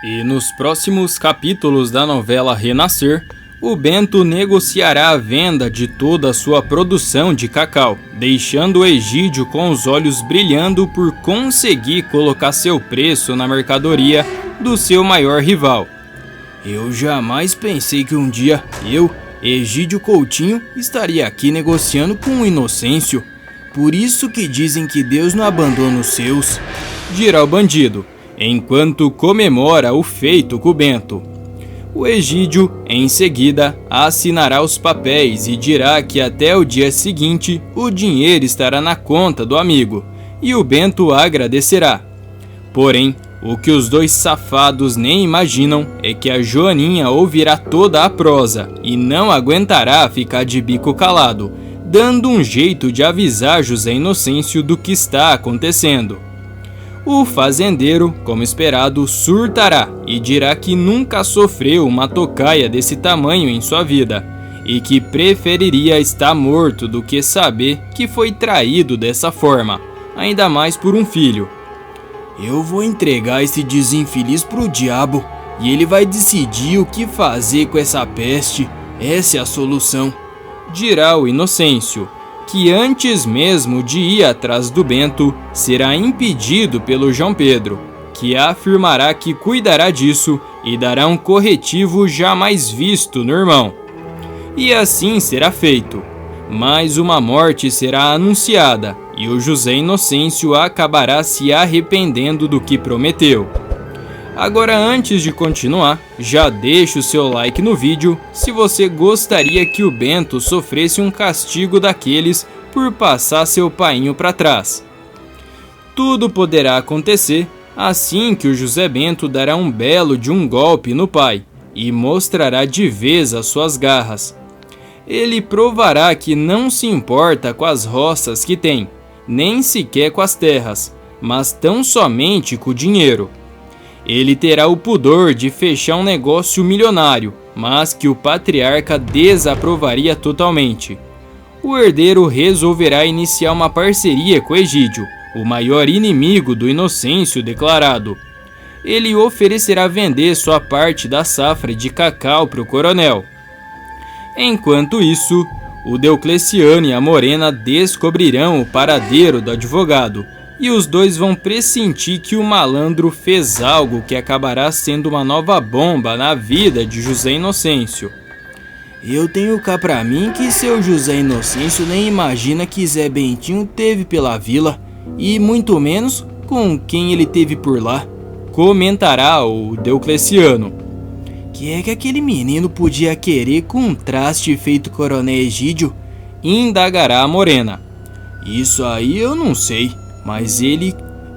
E nos próximos capítulos da novela Renascer, o Bento negociará a venda de toda a sua produção de cacau, deixando o Egídio com os olhos brilhando por conseguir colocar seu preço na mercadoria do seu maior rival. Eu jamais pensei que um dia eu, Egídio Coutinho, estaria aqui negociando com o Inocêncio. Por isso que dizem que Deus não abandona os seus, dirá o bandido, enquanto comemora o feito com o Bento. O Egídio, em seguida, assinará os papéis e dirá que até o dia seguinte o dinheiro estará na conta do amigo, e o Bento agradecerá. Porém, o que os dois safados nem imaginam é que a Joaninha ouvirá toda a prosa e não aguentará ficar de bico calado, dando um jeito de avisar José Inocêncio do que está acontecendo. O fazendeiro, como esperado, surtará e dirá que nunca sofreu uma tocaia desse tamanho em sua vida e que preferiria estar morto do que saber que foi traído dessa forma, ainda mais por um filho. Eu vou entregar esse desinfeliz pro diabo e ele vai decidir o que fazer com essa peste. Essa é a solução, dirá o Inocêncio, que antes mesmo de ir atrás do Bento, será impedido pelo João Pedro, que afirmará que cuidará disso e dará um corretivo jamais visto no irmão. E assim será feito. Mais uma morte será anunciada e o José Inocêncio acabará se arrependendo do que prometeu. Agora, antes de continuar, já deixa o seu like no vídeo se você gostaria que o Bento sofresse um castigo daqueles por passar seu painho para trás. Tudo poderá acontecer assim que o José Bento dará um belo de um golpe no pai e mostrará de vez as suas garras. Ele provará que não se importa com as roças que tem, nem sequer com as terras, mas tão somente com o dinheiro. Ele terá o pudor de fechar um negócio milionário, mas que o patriarca desaprovaria totalmente. O herdeiro resolverá iniciar uma parceria com Egídio, o maior inimigo do Inocêncio declarado. Ele oferecerá vender sua parte da safra de cacau para o coronel. Enquanto isso, o Deocleciano e a Morena descobrirão o paradeiro do advogado, e os dois vão pressentir que o malandro fez algo que acabará sendo uma nova bomba na vida de José Inocêncio. Eu tenho cá pra mim que seu José Inocêncio nem imagina que Zé Bentinho teve pela vila, e muito menos com quem ele teve por lá, comentará o Deocleciano. Que é que aquele menino podia querer com um traste feito coronel Egídio? Indagará a Morena. Isso aí eu não sei. Mas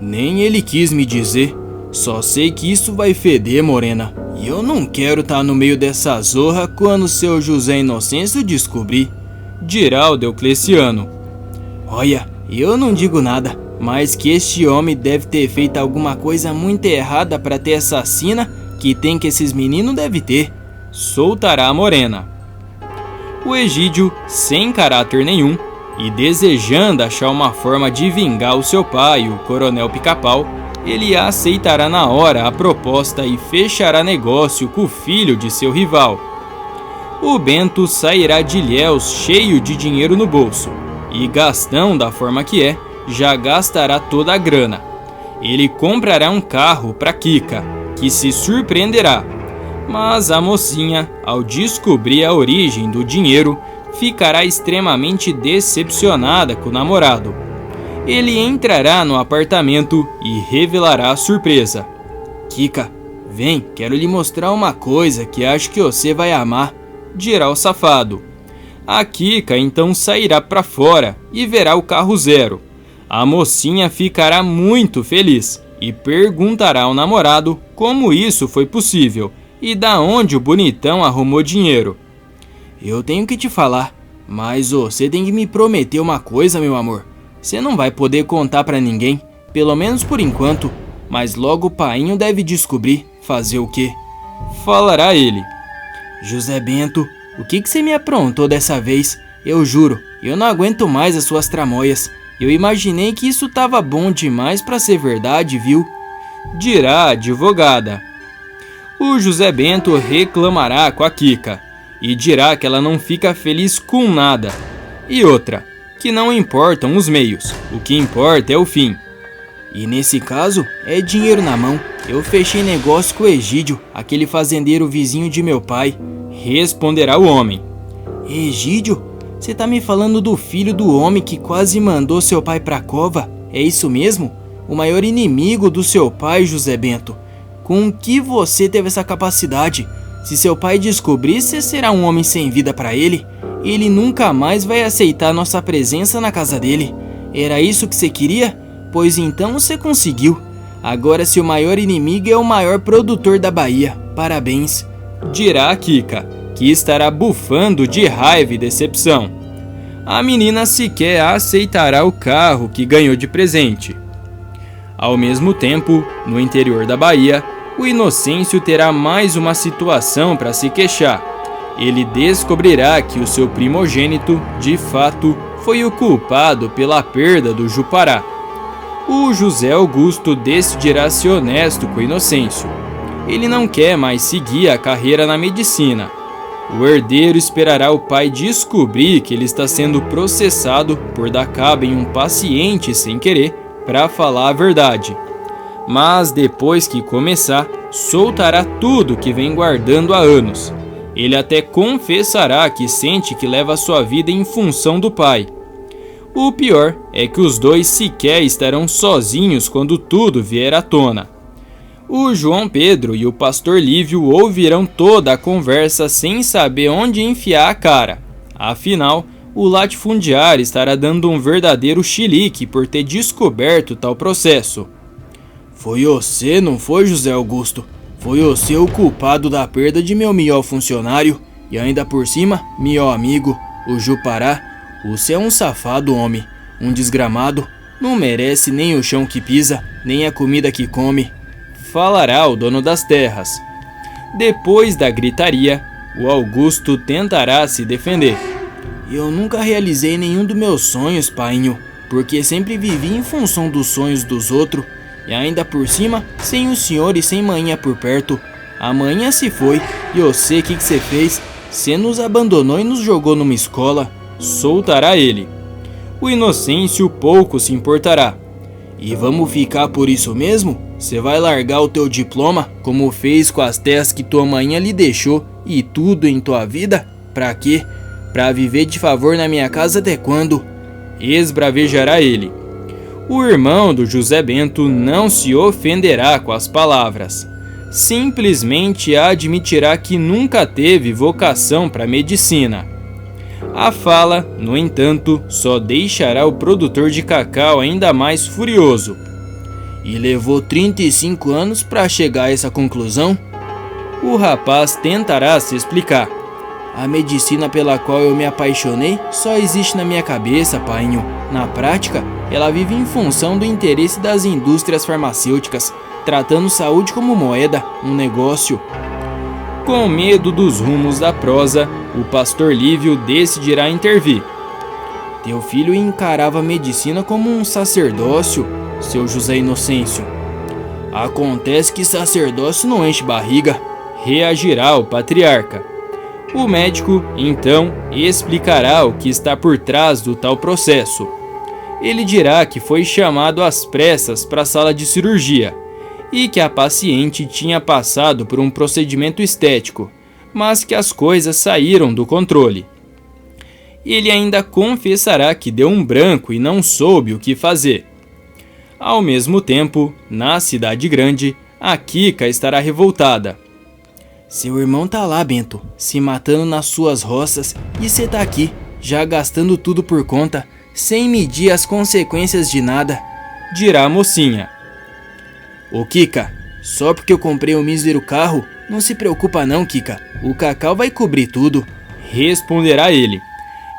nem ele quis me dizer. Só sei que isso vai feder, Morena. E eu não quero estar no meio dessa zorra quando seu José Inocêncio descobrir, dirá o Deocleciano. Olha, eu não digo nada, mas que este homem deve ter feito alguma coisa muito errada para ter essa sina que tem que esses meninos devem ter, soltará a Morena. O Egídio, sem caráter nenhum, e desejando achar uma forma de vingar o seu pai, o coronel Pica-Pau, ele aceitará na hora a proposta e fechará negócio com o filho de seu rival. O Bento sairá de Ilhéus cheio de dinheiro no bolso, e Gastão, da forma que é, já gastará toda a grana. Ele comprará um carro para Kika, que se surpreenderá, mas a mocinha, ao descobrir a origem do dinheiro, ficará extremamente decepcionada com o namorado. Ele entrará no apartamento e revelará a surpresa. Kika, vem, quero lhe mostrar uma coisa que acho que você vai amar, dirá o safado. A Kika então sairá para fora e verá o carro zero. A mocinha ficará muito feliz e perguntará ao namorado como isso foi possível e da onde o bonitão arrumou dinheiro. Eu tenho que te falar, mas você tem que me prometer uma coisa, meu amor. Você não vai poder contar pra ninguém, pelo menos por enquanto, mas logo o painho deve descobrir. Fazer o quê? Falará ele. José Bento, o que você me aprontou dessa vez? Eu juro, eu não aguento mais as suas tramóias. Eu imaginei que isso tava bom demais pra ser verdade, viu? Dirá a advogada. O José Bento reclamará com a Kika e dirá que ela não fica feliz com nada. E outra, que não importam os meios, o que importa é o fim. E nesse caso, é dinheiro na mão. Eu fechei negócio com o Egídio, aquele fazendeiro vizinho de meu pai. Responderá o homem. Egídio? Você tá me falando do filho do homem que quase mandou seu pai pra cova? É isso mesmo? O maior inimigo do seu pai, José Bento. Com que você teve essa capacidade? Se seu pai descobrir, você será um homem sem vida pra ele. Ele nunca mais vai aceitar nossa presença na casa dele. Era isso que você queria? Pois então você conseguiu. Agora seu maior inimigo é o maior produtor da Bahia. Parabéns. Dirá a Kika, que estará bufando de raiva e decepção. A menina sequer aceitará o carro que ganhou de presente. Ao mesmo tempo, no interior da Bahia, o Inocêncio terá mais uma situação para se queixar. Ele descobrirá que o seu primogênito, de fato, foi o culpado pela perda do Jupará. O José Augusto decidirá ser honesto com o Inocêncio. Ele não quer mais seguir a carreira na medicina. O herdeiro esperará o pai descobrir que ele está sendo processado por dar cabo em um paciente sem querer para falar a verdade. Mas depois que começar, soltará tudo que vem guardando há anos. Ele até confessará que sente que leva sua vida em função do pai. O pior é que os dois sequer estarão sozinhos quando tudo vier à tona. O João Pedro e o pastor Lívio ouvirão toda a conversa sem saber onde enfiar a cara. Afinal, o latifundiário estará dando um verdadeiro chilique por ter descoberto tal processo. Foi você, não foi, José Augusto? Foi você o culpado da perda de meu melhor funcionário e ainda por cima, meu amigo, o Jupará. Você é um safado, homem, um desgramado, não merece nem o chão que pisa, nem a comida que come. Falará o dono das terras. Depois da gritaria, o Augusto tentará se defender. Eu nunca realizei nenhum dos meus sonhos, painho, porque sempre vivi em função dos sonhos dos outros. E ainda por cima, sem o senhor e sem manhã por perto. A manhã se foi, e eu sei o que você fez. Você nos abandonou e nos jogou numa escola. Soltará ele. O Inocêncio pouco se importará. E vamos ficar por isso mesmo? Você vai largar o teu diploma, como fez com as terras que tua manhã lhe deixou, e tudo em tua vida? Pra quê? Pra viver de favor na minha casa até quando? Esbravejará ele. O irmão do José Bento não se ofenderá com as palavras. Simplesmente admitirá que nunca teve vocação para medicina. A fala, no entanto, só deixará o produtor de cacau ainda mais furioso. E levou 35 anos para chegar a essa conclusão? O rapaz tentará se explicar. A medicina pela qual eu me apaixonei só existe na minha cabeça, painho. Na prática, ela vive em função do interesse das indústrias farmacêuticas, tratando saúde como moeda, um negócio. Com medo dos rumos da prosa, o pastor Lívio decidirá intervir. Teu filho encarava a medicina como um sacerdócio, seu José Inocêncio. Acontece que sacerdócio não enche barriga, reagirá o patriarca. O médico, então, explicará o que está por trás do tal processo. Ele dirá que foi chamado às pressas para a sala de cirurgia e que a paciente tinha passado por um procedimento estético, mas que as coisas saíram do controle. Ele ainda confessará que deu um branco e não soube o que fazer. Ao mesmo tempo, na cidade grande, a Kika estará revoltada. Seu irmão tá lá, Bento, se matando nas suas roças, e você tá aqui, já gastando tudo por conta, sem medir as consequências de nada, dirá a mocinha. Ô Kika, só porque eu comprei um mísero carro, não se preocupa não, Kika, o cacau vai cobrir tudo, responderá ele.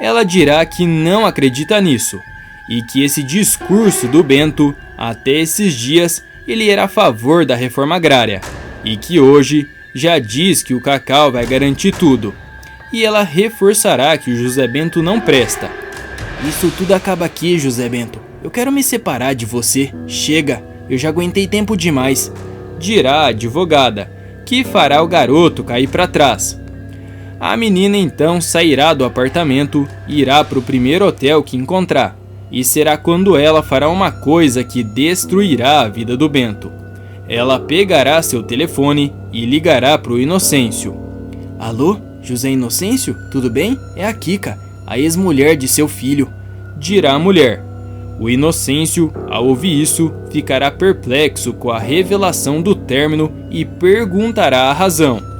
Ela dirá que não acredita nisso, e que esse discurso do Bento, até esses dias, ele era a favor da reforma agrária, e que hoje já diz que o cacau vai garantir tudo. E ela reforçará que o José Bento não presta. Isso tudo acaba aqui, José Bento. Eu quero me separar de você. Chega, eu já aguentei tempo demais, dirá a advogada, que fará o garoto cair para trás. A menina então sairá do apartamento e irá para o primeiro hotel que encontrar, e será quando ela fará uma coisa que destruirá a vida do Bento. Ela pegará seu telefone e ligará para o Inocêncio. Alô, José Inocêncio? Tudo bem? É a Kika, a ex-mulher de seu filho, dirá a mulher. O Inocêncio, ao ouvir isso, ficará perplexo com a revelação do término e perguntará a razão.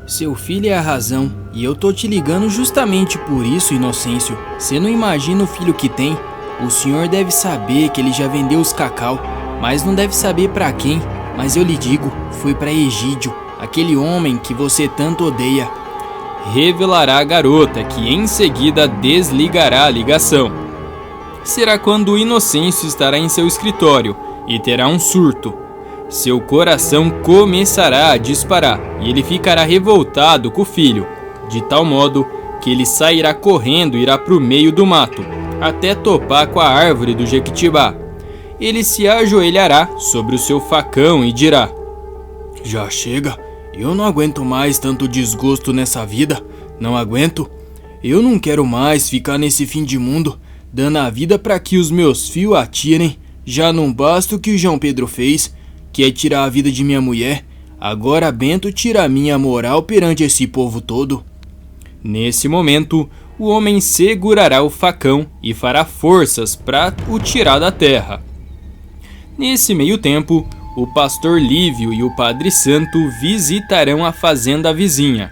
Seu filho é a razão, e eu tô te ligando justamente por isso, Inocêncio. Você não imagina o filho que tem. O senhor deve saber que ele já vendeu os cacau, mas não deve saber pra quem. Mas eu lhe digo, foi pra Egídio, aquele homem que você tanto odeia. Revelará a garota, que em seguida desligará a ligação. Será quando o Inocêncio estará em seu escritório e terá um surto. Seu coração começará a disparar e ele ficará revoltado com o filho, de tal modo que ele sairá correndo e irá para o meio do mato, até topar com a árvore do Jequitibá. Ele se ajoelhará sobre o seu facão e dirá: Já chega, eu não aguento mais tanto desgosto nessa vida, não aguento. Eu não quero mais ficar nesse fim de mundo, dando a vida para que os meus fios atirem. Já não basta o que o João Pedro fez, que é tirar a vida de minha mulher. Agora Bento tira a minha moral perante esse povo todo. Nesse momento, o homem segurará o facão e fará forças para o tirar da terra. Nesse meio tempo, o pastor Lívio e o Padre Santo visitarão a fazenda vizinha.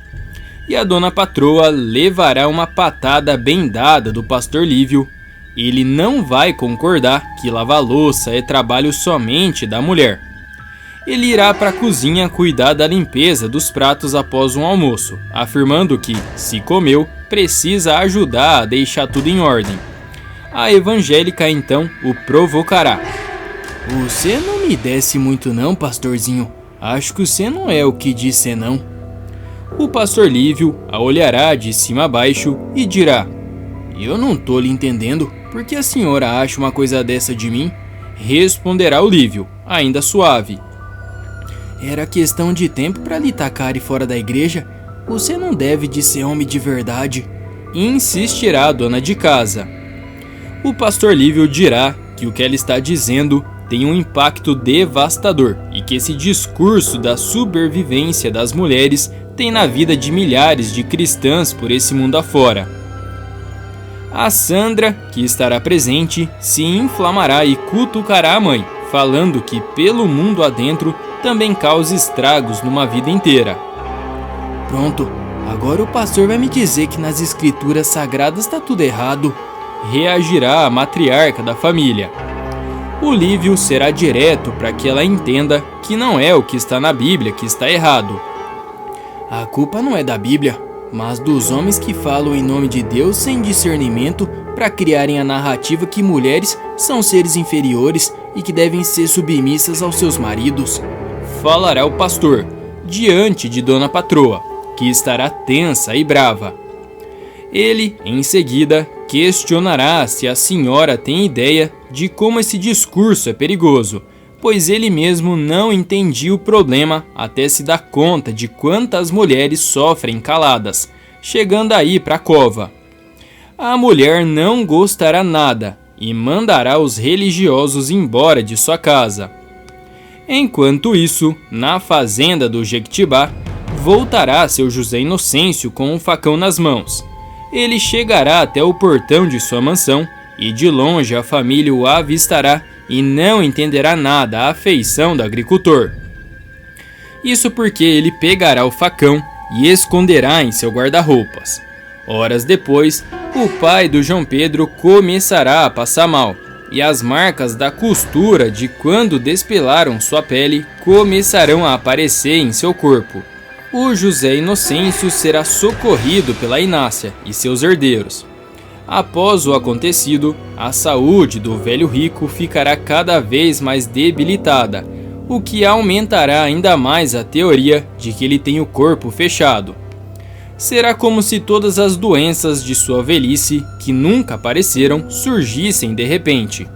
E a dona patroa levará uma patada bem dada do pastor Lívio. Ele não vai concordar que lavar louça é trabalho somente da mulher. Ele irá para a cozinha cuidar da limpeza dos pratos após um almoço, afirmando que, se comeu, precisa ajudar a deixar tudo em ordem. A evangélica então o provocará. Você não me desce muito não, pastorzinho. Acho que você não é o que diz ser não. O pastor Lívio a olhará de cima a baixo e dirá: Eu não tô lhe entendendo. Por que a senhora acha uma coisa dessa de mim? Responderá o Lívio, ainda suave. Era questão de tempo para lhe tacar fora da igreja. Você não deve de ser homem de verdade. Insistirá a dona de casa. O pastor Lívio dirá que o que ela está dizendo tem um impacto devastador e que esse discurso da sobrevivência das mulheres tem na vida de milhares de cristãs por esse mundo afora. A Sandra, que estará presente, se inflamará e cutucará a mãe, falando que pelo mundo adentro também causa estragos numa vida inteira. Pronto, agora o pastor vai me dizer que nas escrituras sagradas está tudo errado. Reagirá a matriarca da família. O Lívio será direto para que ela entenda que não é o que está na Bíblia que está errado. A culpa não é da Bíblia, mas dos homens que falam em nome de Deus sem discernimento para criarem a narrativa que mulheres são seres inferiores e que devem ser submissas aos seus maridos. Falará o pastor, diante de dona patroa, que estará tensa e brava. Ele, em seguida, questionará se a senhora tem ideia de como esse discurso é perigoso, pois ele mesmo não entendia o problema até se dar conta de quantas mulheres sofrem caladas, chegando aí para a cova. A mulher não gostará nada e mandará os religiosos embora de sua casa. Enquanto isso, na fazenda do Jequitibá, voltará seu José Inocêncio com um facão nas mãos. Ele chegará até o portão de sua mansão e de longe a família o avistará e não entenderá nada à feição do agricultor. Isso porque ele pegará o facão e esconderá em seu guarda-roupas. Horas depois, o pai do João Pedro começará a passar mal e as marcas da costura de quando despelaram sua pele começarão a aparecer em seu corpo. O José Inocêncio será socorrido pela Inácia e seus herdeiros. Após o acontecido, a saúde do velho rico ficará cada vez mais debilitada, o que aumentará ainda mais a teoria de que ele tem o corpo fechado. Será como se todas as doenças de sua velhice, que nunca apareceram, surgissem de repente.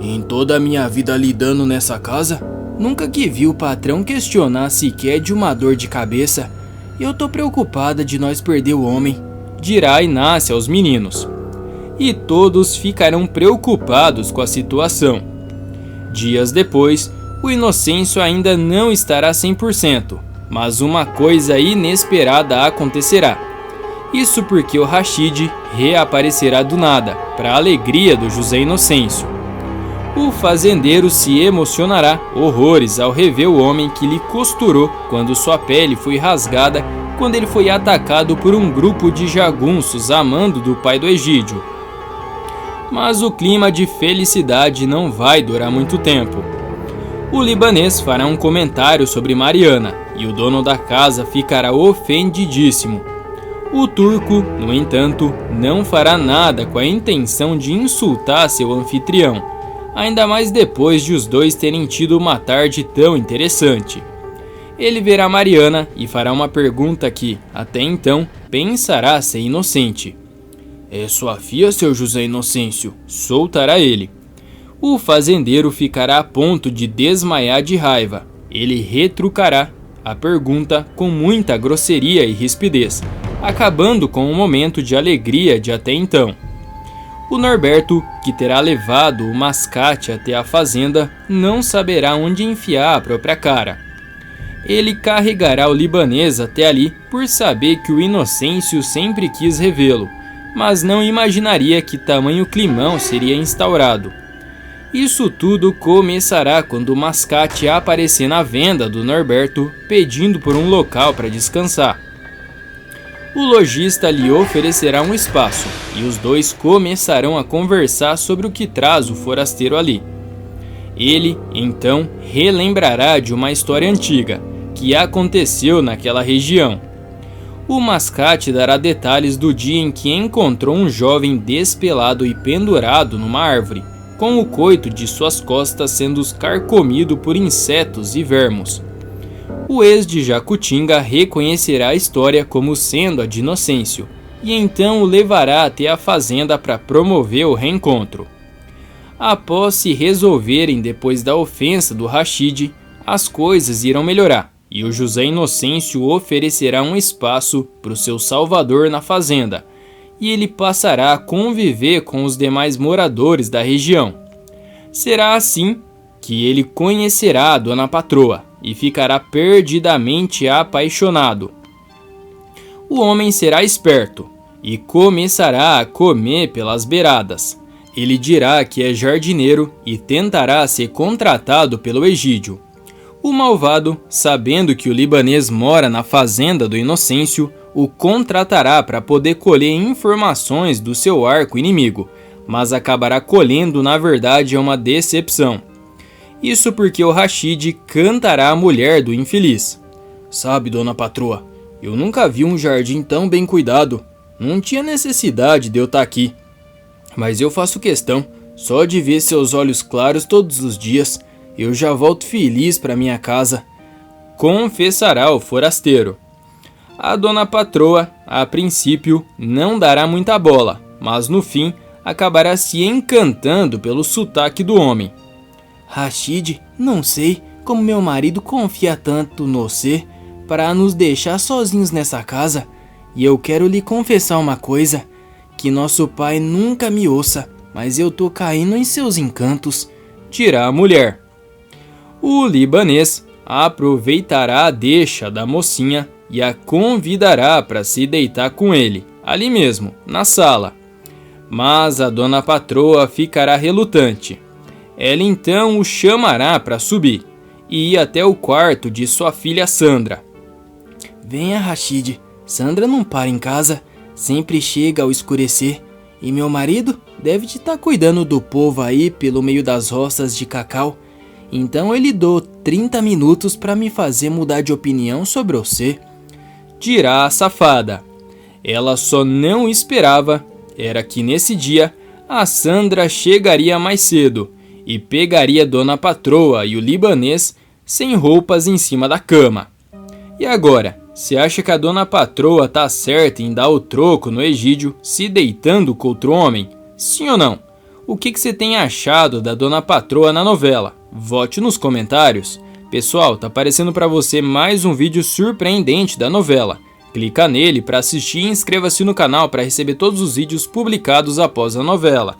Em toda a minha vida lidando nessa casa, Nunca que vi o patrão questionar sequer de uma dor de cabeça. Eu tô preocupada de nós perder o homem, dirá Inácia aos meninos. E todos ficarão preocupados com a situação. Dias depois, o Inocêncio ainda não estará 100%, mas uma coisa inesperada acontecerá. Isso porque o Rashid reaparecerá do nada, para a alegria do José Inocêncio. O fazendeiro se emocionará horrores ao rever o homem que lhe costurou quando sua pele foi rasgada quando ele foi atacado por um grupo de jagunços a mando do pai do Egídio. Mas o clima de felicidade não vai durar muito tempo. O libanês fará um comentário sobre Mariana e o dono da casa ficará ofendidíssimo. O turco, no entanto, não fará nada com a intenção de insultar seu anfitrião, ainda mais depois de os dois terem tido uma tarde tão interessante. Ele verá Mariana e fará uma pergunta que, até então, pensará ser inocente. É sua filha, seu José Inocêncio? Soltará ele. O fazendeiro ficará a ponto de desmaiar de raiva. Ele retrucará a pergunta com muita grosseria e rispidez, acabando com um momento de alegria de até então. O Norberto, que terá levado o mascate até a fazenda, não saberá onde enfiar a própria cara. Ele carregará o libanês até ali por saber que o Inocêncio sempre quis revê-lo, mas não imaginaria que tamanho climão seria instaurado. Isso tudo começará quando o mascate aparecer na venda do Norberto pedindo por um local para descansar. O lojista lhe oferecerá um espaço e os dois começarão a conversar sobre o que traz o forasteiro ali. Ele, então, relembrará de uma história antiga que aconteceu naquela região. O mascate dará detalhes do dia em que encontrou um jovem despelado e pendurado numa árvore, com o coito de suas costas sendo carcomido por insetos e vermos. O ex de Jacutinga reconhecerá a história como sendo a de Inocêncio, e então o levará até a fazenda para promover o reencontro. Após se resolverem depois da ofensa do Rashid, as coisas irão melhorar, e o José Inocêncio oferecerá um espaço para o seu salvador na fazenda, e ele passará a conviver com os demais moradores da região. Será assim que ele conhecerá a dona patroa e ficará perdidamente apaixonado. O homem será esperto e começará a comer pelas beiradas. Ele dirá que é jardineiro e tentará ser contratado pelo Egídio. O malvado, sabendo que o libanês mora na fazenda do Inocêncio, o contratará para poder colher informações do seu arco inimigo, mas acabará colhendo na verdade uma decepção. Isso porque o Rashid cantará a mulher do infeliz. Sabe, dona patroa, eu nunca vi um jardim tão bem cuidado. Não tinha necessidade de eu estar aqui. Mas eu faço questão, só de ver seus olhos claros todos os dias, eu já volto feliz para minha casa, confessará o forasteiro. A dona patroa, a princípio, não dará muita bola, mas no fim acabará se encantando pelo sotaque do homem. Rashid, não sei como meu marido confia tanto no você para nos deixar sozinhos nessa casa, e eu quero lhe confessar uma coisa, que nosso pai nunca me ouça, mas eu tô caindo em seus encantos, dirá a mulher. O libanês aproveitará a deixa da mocinha e a convidará para se deitar com ele, ali mesmo, na sala. Mas a dona patroa ficará relutante. Ela então o chamará para subir e ir até o quarto de sua filha Sandra. Venha, Rashid, Sandra não para em casa, sempre chega ao escurecer, e meu marido deve de estar cuidando do povo aí pelo meio das roças de cacau, então eu lhe dou 30 minutos para me fazer mudar de opinião sobre você, dirá a safada. Ela só não esperava era que nesse dia a Sandra chegaria mais cedo e pegaria Dona Patroa e o libanês sem roupas em cima da cama. E agora, você acha que a Dona Patroa tá certa em dar o troco no Egídio se deitando com outro homem? Sim ou não? O que você tem achado da Dona Patroa na novela? Vote nos comentários. Pessoal, tá aparecendo para você mais um vídeo surpreendente da novela. Clica nele para assistir e inscreva-se no canal para receber todos os vídeos publicados após a novela.